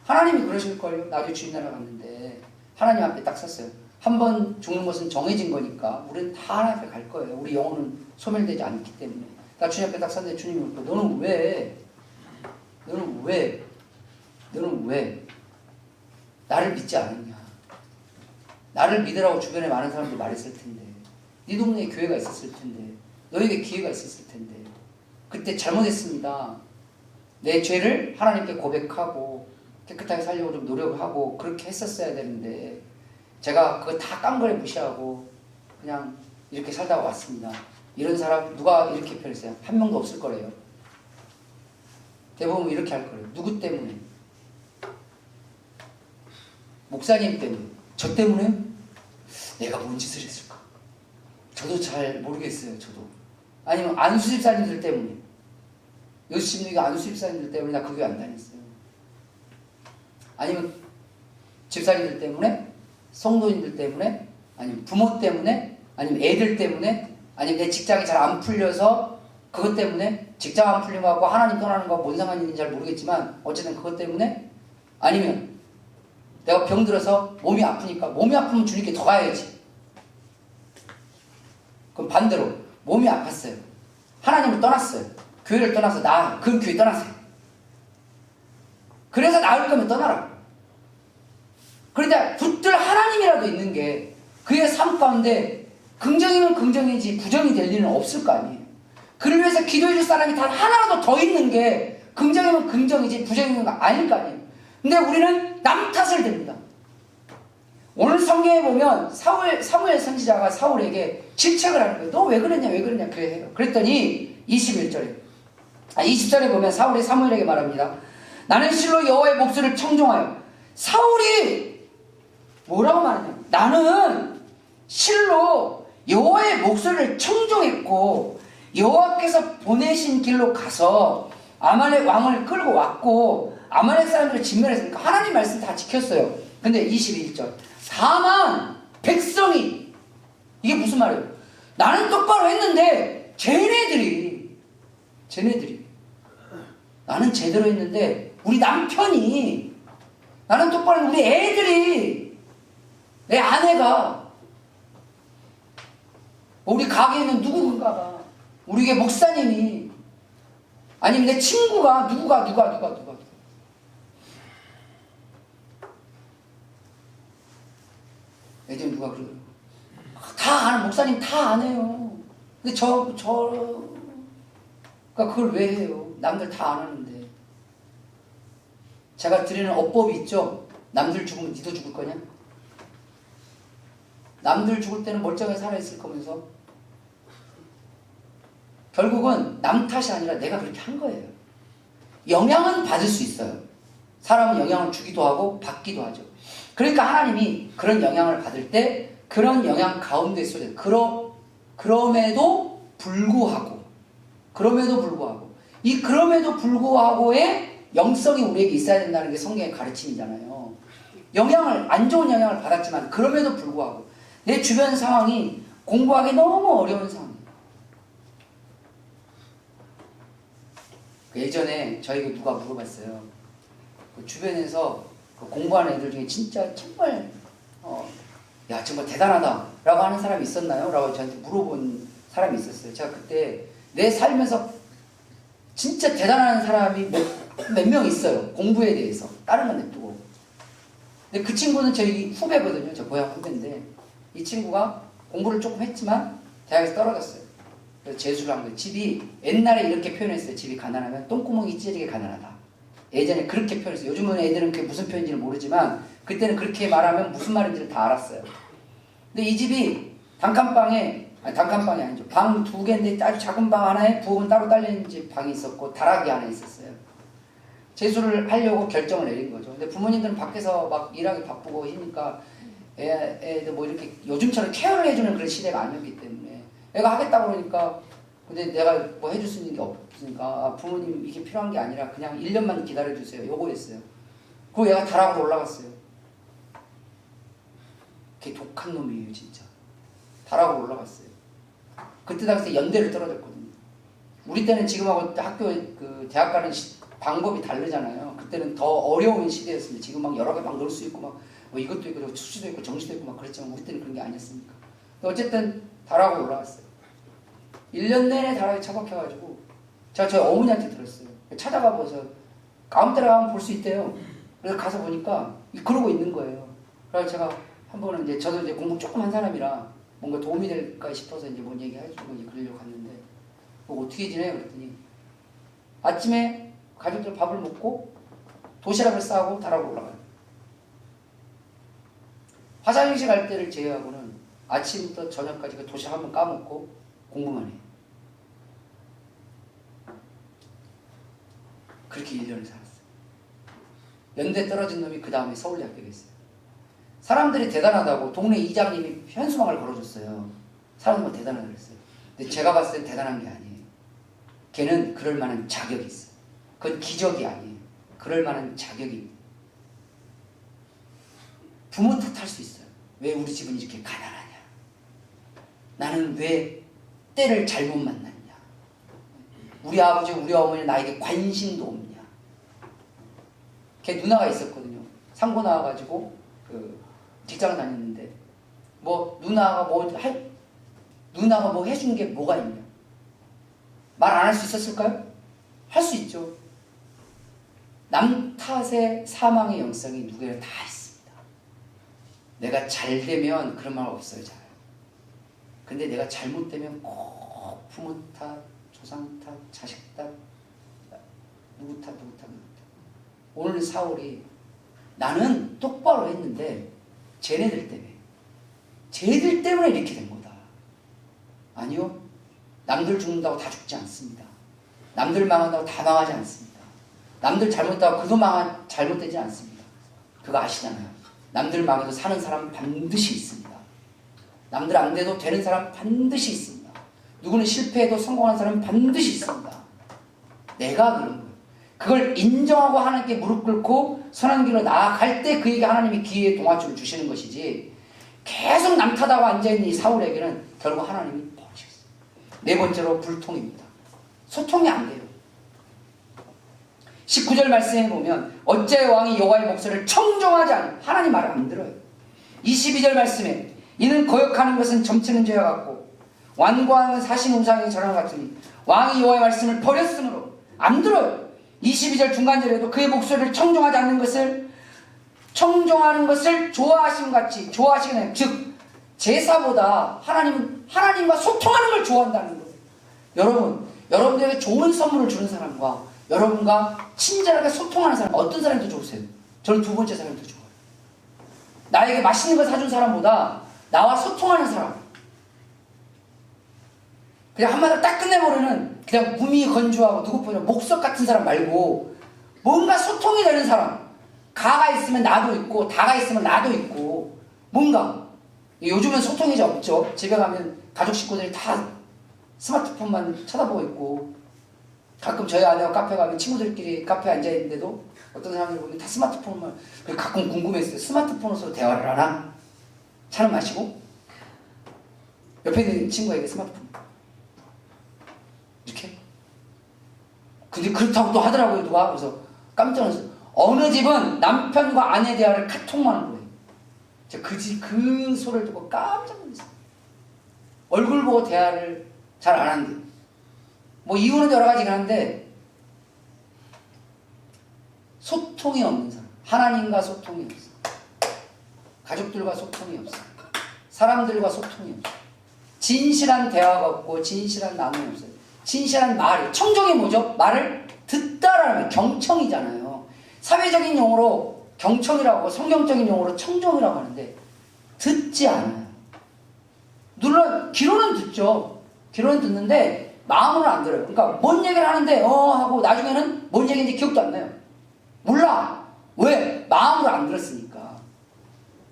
하나님이 그러실걸요. 나중에 주님 나라 갔는데 하나님 앞에 딱 섰어요. 한 번 죽는 것은 정해진 거니까 우리는 다 하나님 앞에 갈 거예요. 우리 영혼은 소멸되지 않기 때문에. 나 주님 앞에 딱 섰는데 주님이 묻고 너는 왜 나를 믿지 않았냐. 나를 믿으라고 주변에 많은 사람들이 말했을 텐데 네 동네에 교회가 있었을 텐데 너에게 기회가 있었을 텐데 그때 잘못했습니다. 내 죄를 하나님께 고백하고 깨끗하게 살려고 좀 노력을 하고 그렇게 했었어야 되는데 제가 그거 다 깡그레 무시하고 그냥 이렇게 살다가 왔습니다. 이런 사람 누가 이렇게 표현했어요? 한 명도 없을 거래요. 대부분 이렇게 할 거예요. 누구 때문에? 목사님 때문에. 저 때문에? 내가 뭔 짓을 했을까? 저도 잘 모르겠어요. 저도. 아니면 안수집사님들 때문에. 요수집사님이 안수집사님들 때문에 나 그 교회 안 다녔어요. 아니면 집사님들 때문에? 성도님들 때문에? 아니면 부모 때문에? 아니면 애들 때문에? 아니면 내 직장이 잘 안 풀려서 그것 때문에? 직장 안 풀린 거하고 하나님 떠나는 거하고 뭔 상관이 있는지 잘 모르겠지만 어쨌든 그것 때문에? 아니면 내가 병들어서 몸이 아프니까 몸이 아프면 주님께 더 가야지. 그럼 반대로 몸이 아팠어요. 하나님을 떠났어요. 교회를 떠나서 그 교회 떠나세요. 그래서 나을 거면 떠나라. 그런데 붙들 하나님이라도 있는 게 그의 삶 가운데 긍정이면 긍정이지 부정이 될 일은 없을 거 아니에요. 그를 위해서 기도해 줄 사람이 단 하나라도 더 있는 게 긍정이면 긍정이지 부정이면 아닐 거 아니에요. 근데 우리는 남 탓을 댑니다. 오늘 성경에 보면 사무엘 선지자가 사울에게 질책을 하는 거예요. 너 왜 그랬냐 그래요. 그랬더니 21절에 20절에 보면 사울이 사무엘에게 말합니다. 나는 실로 여호와의 목소리를 청종하여. 사울이 뭐라고 말하냐? 나는 실로 여호와의 목소리를 청종했고 여호와께서 보내신 길로 가서 아말렉 왕을 끌고 왔고 아말렉 사람들을 진멸했으니까 하나님 말씀 다 지켰어요. 근데 21절 다만 백성이, 이게 무슨 말이에요? 나는 똑바로 했는데 쟤네들이 나는 제대로 했는데 우리 남편이, 나는 똑바로 했는데 우리 애들이, 내 아내가, 우리 가게에 있는 누군가가, 우리 게 목사님이, 아니면 내 친구가 누가 예전에 누가 그러더라고. 다 아는, 목사님 다 아네요. 근데 그러니까 그걸 왜 해요? 남들 다 안 하는데. 제가 드리는 어법이 있죠? 남들 죽으면 니도 죽을 거냐? 남들 죽을 때는 멀쩡하게 살아있을 거면서 결국은 남 탓이 아니라 내가 그렇게 한 거예요. 영향은 받을 수 있어요. 사람은 영향을 주기도 하고 받기도 하죠. 그러니까 하나님이 그런 영향을 받을 때 그런 영향 가운데 있어야 돼요. 그럼에도 불구하고 이 그럼에도 불구하고의 영성이 우리에게 있어야 된다는 게 성경의 가르침이잖아요. 안 좋은 영향을 받았지만 그럼에도 불구하고 내 주변 상황이 공부하기 너무 어려운 상황이에요. 예전에 저에게 누가 물어봤어요. 그 주변에서 그 공부하는 애들 중에 진짜 정말 야 정말 대단하다 라고 하는 사람이 있었나요? 라고 저한테 물어본 사람이 있었어요. 제가 그때 내 삶에서 진짜 대단한 사람이 몇 명 있어요. 공부에 대해서. 다른 건 냅두고. 근데 그 친구는 저희 후배거든요. 저 고향 후배인데 이 친구가 공부를 조금 했지만 대학에서 떨어졌어요. 그래서 재수를 한 거예요. 집이 옛날에 이렇게 표현했어요. 집이 가난하면 똥구멍이 찢어지게 가난하다. 예전에 그렇게 표현했어요. 요즘은 애들은 그게 무슨 표현인지는 모르지만 그때는 그렇게 말하면 무슨 말인지를 다 알았어요. 근데 이 집이 단칸방이 아니죠. 방 2개인데 아주 작은 방 하나에 부엌은 따로 딸린 집 방이 있었고 다락이 하나 있었어요. 재수를 하려고 결정을 내린 거죠. 근데 부모님들은 밖에서 막 일하기 바쁘고 하니까 애들 뭐 이렇게 요즘처럼 케어를 해주는 그런 시대가 아니었기 때문에 애가 하겠다고 그러니까 근데 내가 뭐 해줄 수 있는 게 없으니까 부모님 이게 필요한 게 아니라 그냥 1년만 기다려주세요. 요거였어요. 그리고 얘가 다락으로 올라갔어요. 걔 독한 놈이에요 진짜. 다락으로 올라갔어요. 그때 당시에 연대를 떨어졌거든요. 우리 때는 지금하고 학교 그 대학 가는 방법이 다르잖아요. 그때는 더 어려운 시대였습니다. 지금 막 여러 개 막 넣을 수 있고 막 뭐 이것도 있고 수시도 있고 정시도 있고 막 그랬지만 우리 때는 그런 게 아니었으니까. 어쨌든 다락으로 올라갔어요. 1년 내내 다락에 처박혀가지고 제가 저희 어머니한테 들었어요. 찾아가 보서 아무 때나 가면 볼 수 있대요. 그래서 가서 보니까 그러고 있는 거예요. 그래서 제가 한 번은 이제 저도 이제 공부 조금 한 사람이라 뭔가 도움이 될까 싶어서 이제 뭔 얘기 해주고 이제 그러려고 갔는데 뭐 어떻게 지내요? 그랬더니 아침에 가족들 밥을 먹고 도시락을 싸고 다락으로 올라가요. 화장실 갈 때를 제외하고는 아침부터 저녁까지 그 도시락 한번 까먹고 공부만 해요. 그렇게 1년을 살았어요. 연대 떨어진 놈이 그 다음에 서울대학교에 있어요. 사람들이 대단하다고 동네 이장님이 현수막을 걸어줬어요. 사람들은 대단하다고 그랬어요. 근데 제가 봤을 땐 대단한 게 아니에요. 걔는 그럴 만한 자격이 있어요. 그건 기적이 아니에요. 그럴 만한 자격이 있어요. 부모 탓할 수 있어요. 왜 우리 집은 이렇게 가난하냐? 나는 왜 때를 잘못 만났냐? 우리 아버지, 우리 어머니 나에게 관심도 없냐? 걔 누나가 있었거든요. 상고 나와가지고 그 직장을 다녔는데 누나가 뭐 해준 게 뭐가 있냐? 말 안 할 수 있었을까요? 할 수 있죠. 남 탓의 사망의 영성이 누구에게 다 있습니다. 내가 잘 되면 그런 말 없어요. 잘. 근데 내가 잘못되면 꼭 부모 탓, 조상 탓, 자식 탓, 누구 탓. 오늘 사울이 나는 똑바로 했는데 쟤네들 때문에 이렇게 된 거다. 아니요. 남들 죽는다고 다 죽지 않습니다. 남들 망한다고 다 망하지 않습니다. 남들 잘못했다고 그도 잘못되지 않습니다. 그거 아시잖아요. 남들 망해도 사는 사람은 반드시 있습니다. 남들 안 돼도 되는 사람 반드시 있습니다. 누구는 실패해도 성공하는 사람은 반드시 있습니다. 내가 그런 거예요. 그걸 인정하고 하나님께 무릎 꿇고 선한 길로 나아갈 때 그에게 하나님이 기회의 동화줄을 주시는 것이지, 계속 남 탓하고 앉아있는 이 사울에게는 결국 하나님이 버리셨어요. 네 번째로 불통입니다. 소통이 안 돼요. 19절 말씀에 보면 어째 왕이 여호와의 목소리를 청종하지 않으며, 하나님 말을 안 들어요. 22절 말씀에 이는 거역하는 것은 점치는 죄와 같고 완고하는 사신 우상의 절함 같으니 왕이 여호와의 말씀을 버렸으므로 안 들어요. 22절 중간절에도 그의 목소리를 청종하지 않는 것을, 청종하는 것을 좋아하심 같이 좋아하시게 되는, 즉 제사보다 하나님은 하나님과 소통하는 걸 좋아한다는 거예요. 여러분들에게 좋은 선물을 주는 사람과 여러분과 친절하게 소통하는 사람, 어떤 사람이 더 좋으세요? 저는 두 번째 사람이 더 좋아요. 나에게 맛있는 걸 사준 사람보다 나와 소통하는 사람, 그냥 한마디로 딱 끝내버리는, 그냥 무미 건조하고 누구보다 목석 같은 사람 말고 뭔가 소통이 되는 사람. 가가 있으면 나도 있고 다가 있으면 나도 있고, 뭔가 요즘은 소통이 잘 없죠. 집에 가면 가족 식구들이 다 스마트폰만 쳐다보고 있고, 가끔 저희 아내가 카페 가면 친구들끼리 카페에 앉아있는데도 어떤 사람들 보면 다 스마트폰만. 가끔 궁금했어요. 스마트폰으로 대화를 하나? 차는 마시고 옆에 있는 친구에게 스마트폰 이렇게. 근데 그렇다고 또 하더라고요, 누가. 그래서 깜짝 놀랐어요. 어느 집은 남편과 아내 대화를 카톡만 하는 거예요. 제가 그 소리를 듣고 깜짝 놀랐어요. 얼굴 보고 대화를 잘 안 하는데, 뭐 이유는 여러 가지긴 한데 소통이 없는 사람, 하나님과 소통이 없어, 가족들과 소통이 없어, 사람들과 소통이 없어, 진실한 대화가 없고 진실한 나눔이 없어요. 진실한 말이, 청정이 뭐죠? 말을 듣다라는 경청이잖아요. 사회적인 용어로 경청이라고, 성경적인 용어로 청정이라고 하는데 듣지 않아요. 물론 귀로는 듣죠. 귀로는 듣는데 마음으로는 안 들어요. 그러니까 뭔 얘기를 하는데 하고 나중에는 뭔 얘기인지 기억도 안 나요. 몰라. 왜? 마음으로 안 들었으니까.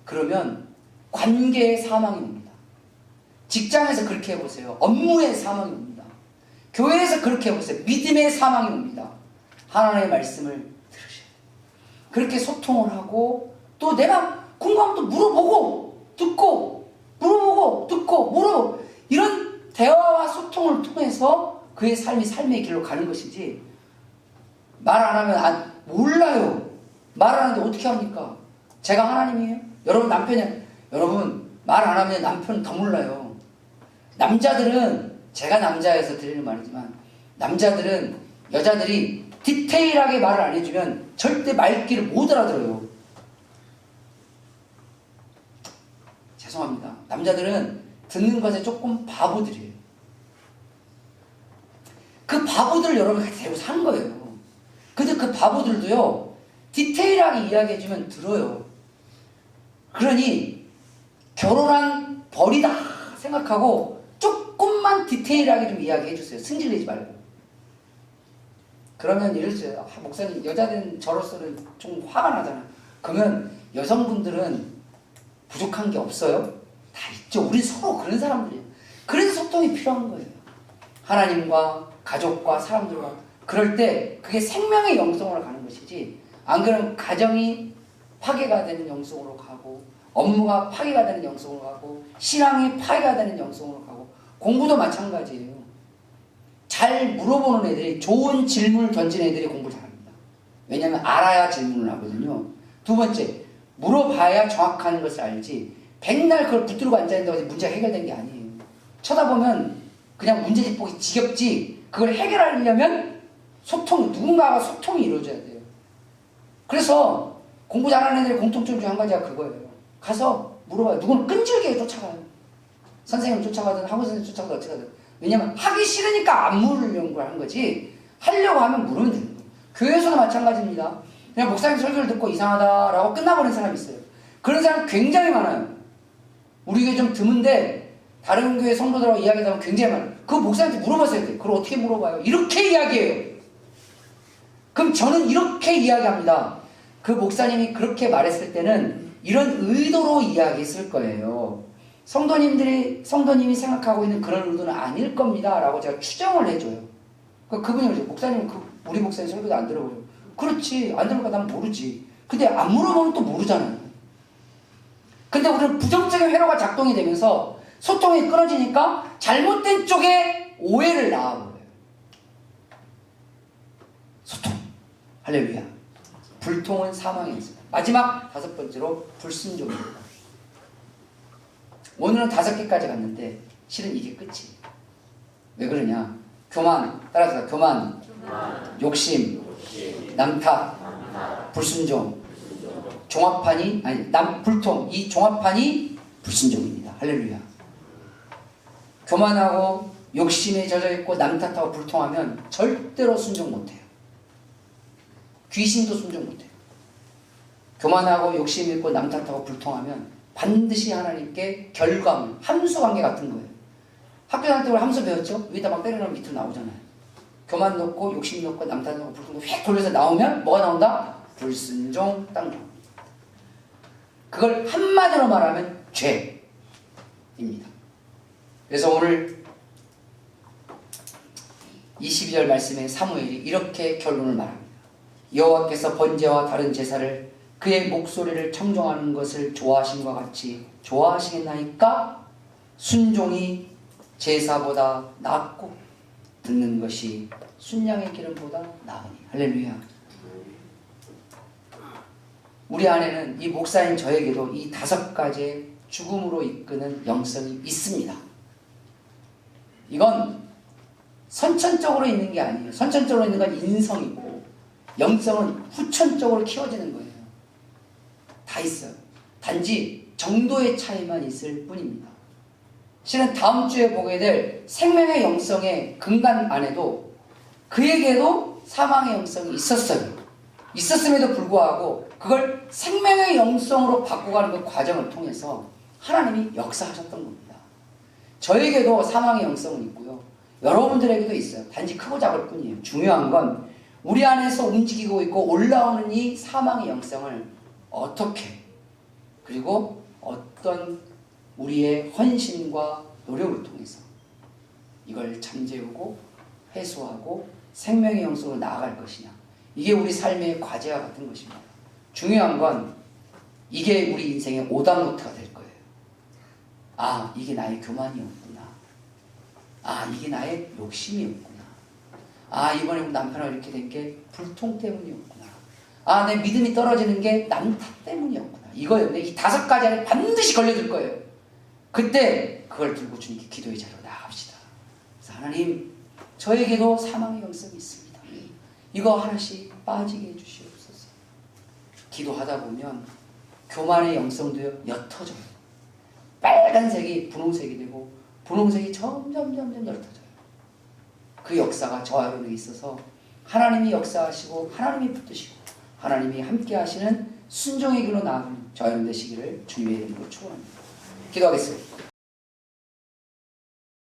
그러면 관계의 사망이 옵니다. 직장에서 그렇게 해보세요. 업무의 사망이 옵니다. 교회에서 그렇게 해보세요. 믿음의 사망이 옵니다. 하나님의 말씀을 들으셔야 돼요. 그렇게 소통을 하고, 또 내가 궁금하면 또 물어보고 듣고, 물어보고 듣고 물어보고, 이런 대화와 소통을 통해서 그의 삶의 길로 가는 것이지, 말 안 하면 몰라요. 말 안 하는데 어떻게 합니까? 제가 하나님이에요? 여러분 남편이야. 여러분 말 안 하면 남편은 더 몰라요. 남자들은, 제가 남자여서 드리는 말이지만, 남자들은 여자들이 디테일하게 말을 안 해주면 절대 말귀를 못 알아들어요. 죄송합니다. 남자들은 듣는 것에 조금 바보들이에요. 그 바보들을 여러분이 같이 데리고 산 거예요. 근데 그 바보들도요, 디테일하게 이야기해주면 들어요. 그러니 결혼한 벌이다 생각하고 조금만 디테일하게 좀 이야기해주세요. 승질내지 말고. 그러면 이러세요. 목사님, 여자는 저로서는 좀 화가 나잖아. 그러면 여성분들은 부족한 게 없어요? 다 있죠. 우리 서로 그런 사람들이에요. 그래서 소통이 필요한 거예요. 하나님과 가족과 사람들과. 그럴 때 그게 생명의 영성으로 가는 것이지, 안 그러면 가정이 파괴가 되는 영성으로 가고, 업무가 파괴가 되는 영성으로 가고, 신앙이 파괴가 되는 영성으로 가고, 공부도 마찬가지예요. 잘 물어보는 애들이, 좋은 질문을 던지는 애들이 공부를 잘합니다. 왜냐하면 알아야 질문을 하거든요. 두 번째, 물어봐야 정확한 것을 알지, 백날 그걸 붙들고 앉아있는다고 해서 문제가 해결된 게 아니에요. 쳐다보면 그냥 문제집 보기 지겹지, 그걸 해결하려면 누군가와 소통이 이루어져야 돼요. 그래서 공부 잘하는 애들의 공통점 중 한 가지가 그거예요. 가서 물어봐요. 누구는 끈질기게 쫓아가요. 선생님을 쫓아가든 학원 선생님 쫓아가든 어떻게든. 왜냐면 하기 싫으니까 안 물으려는 걸 한 거지, 하려고 하면 물으면 되는 거예요. 교회에서도 마찬가지입니다. 그냥 목사님 설교를 듣고 이상하다라고 끝나버리는 사람이 있어요. 그런 사람 굉장히 많아요. 우리 교회 좀 드문데 다른 교회 성도들하고 이야기하다 보면 굉장히 많아요. 그 목사님한테 물어봤어야 돼. 그걸 어떻게 물어봐요? 이렇게 이야기해요. 그럼 저는 이렇게 이야기합니다. 그 목사님이 그렇게 말했을 때는 이런 의도로 이야기했을 거예요. 성도님이 생각하고 있는 그런 의도는 아닐 겁니다. 라고 제가 추정을 해줘요. 그분이 그러죠. 목사님, 우리 목사님 설교도 안 들어보죠. 그렇지. 안 들어보니까 난 모르지. 근데 안 물어보면 또 모르잖아요. 근데 우리는 부정적인 회로가 작동이 되면서 소통이 끊어지니까 잘못된 쪽에 오해를 낳아버려요. 소통. 할렐루야. 불통은 사망에 있습니다. 마지막 5번째로 불순종입니다. 오늘은 5개까지 갔는데 실은 이게 끝이에요. 왜 그러냐? 교만, 따라서 교만, 욕심, 남탓, 불순종, 종합판이 불통, 이 종합판이 불순종입니다. 할렐루야. 교만하고 욕심에 젖어있고 남탓하고 불통하면 절대로 순종 못해요. 귀신도 순종 못해요. 교만하고 욕심 있고 남탓하고 불통하면 반드시 하나님께 결과물, 함수관계 같은 거예요. 학교 다닐 때 우리 함수 배웠죠? 위에다 막 때려놓으면 밑으로 나오잖아요. 교만 넣고 욕심 넣고 남탓 넣고 불통 넣고 휙 돌려서 나오면 뭐가 나온다? 불순종 딱 나옵니다. 그걸 한마디로 말하면 죄입니다. 그래서 오늘 22절 말씀에 사무엘이 이렇게 결론을 말합니다. 여호와께서 번제와 다른 제사를 그의 목소리를 청종하는 것을 좋아하신 것 같이 좋아하시겠나이까? 순종이 제사보다 낫고 듣는 것이 순양의 기름보다 나으니. 할렐루야. 우리 안에는 이 목사인 저에게도 이 5가지의 죽음으로 이끄는 영성이 있습니다. 이건 선천적으로 있는 게 아니에요. 선천적으로 있는 건 인성이고 영성은 후천적으로 키워지는 거예요. 다 있어요. 단지 정도의 차이만 있을 뿐입니다. 실은 다음 주에 보게 될 생명의 영성의 근간 안에도 그에게도 사망의 영성이 있었어요. 있었음에도 불구하고 그걸 생명의 영성으로 바꿔가는 그 과정을 통해서 하나님이 역사하셨던 겁니다. 저에게도 사망의 영성은 있고요. 여러분들에게도 있어요. 단지 크고 작을 뿐이에요. 중요한 건 우리 안에서 움직이고 있고 올라오는 이 사망의 영성을 어떻게 그리고 어떤 우리의 헌신과 노력을 통해서 이걸 잠재우고 회수하고 생명의 영성으로 나아갈 것이냐. 이게 우리 삶의 과제와 같은 것입니다. 중요한 건 이게 우리 인생의 오답노트가 될 거예요. 아, 이게 나의 교만이었구나. 아, 이게 나의 욕심이었구나. 아, 이번에 남편하고 이렇게 된 게 불통 때문이었구나. 아, 내 믿음이 떨어지는 게 남탓 때문이었구나. 이거였네. 이 5가지 안에 반드시 걸려들 거예요. 그때 그걸 들고 주님께 기도의 자리로 나아갑시다. 그래서 하나님, 저에게도 사망의 영성이 있습니다. 이거 하나씩 빠지게 해주시옵소서. 기도하다 보면 교만의 영성도요, 옅어져요. 빨간색이 분홍색이 되고 분홍색이 점점 옅어져요. 그 역사가 저와 여러분에게 있어서 하나님이 역사하시고 하나님이 붙드시고 하나님이 함께 하시는 순종의 길로 나아가는 저와 여러분 되시기를 주님의 이름으로 축원합니다. 기도하겠습니다.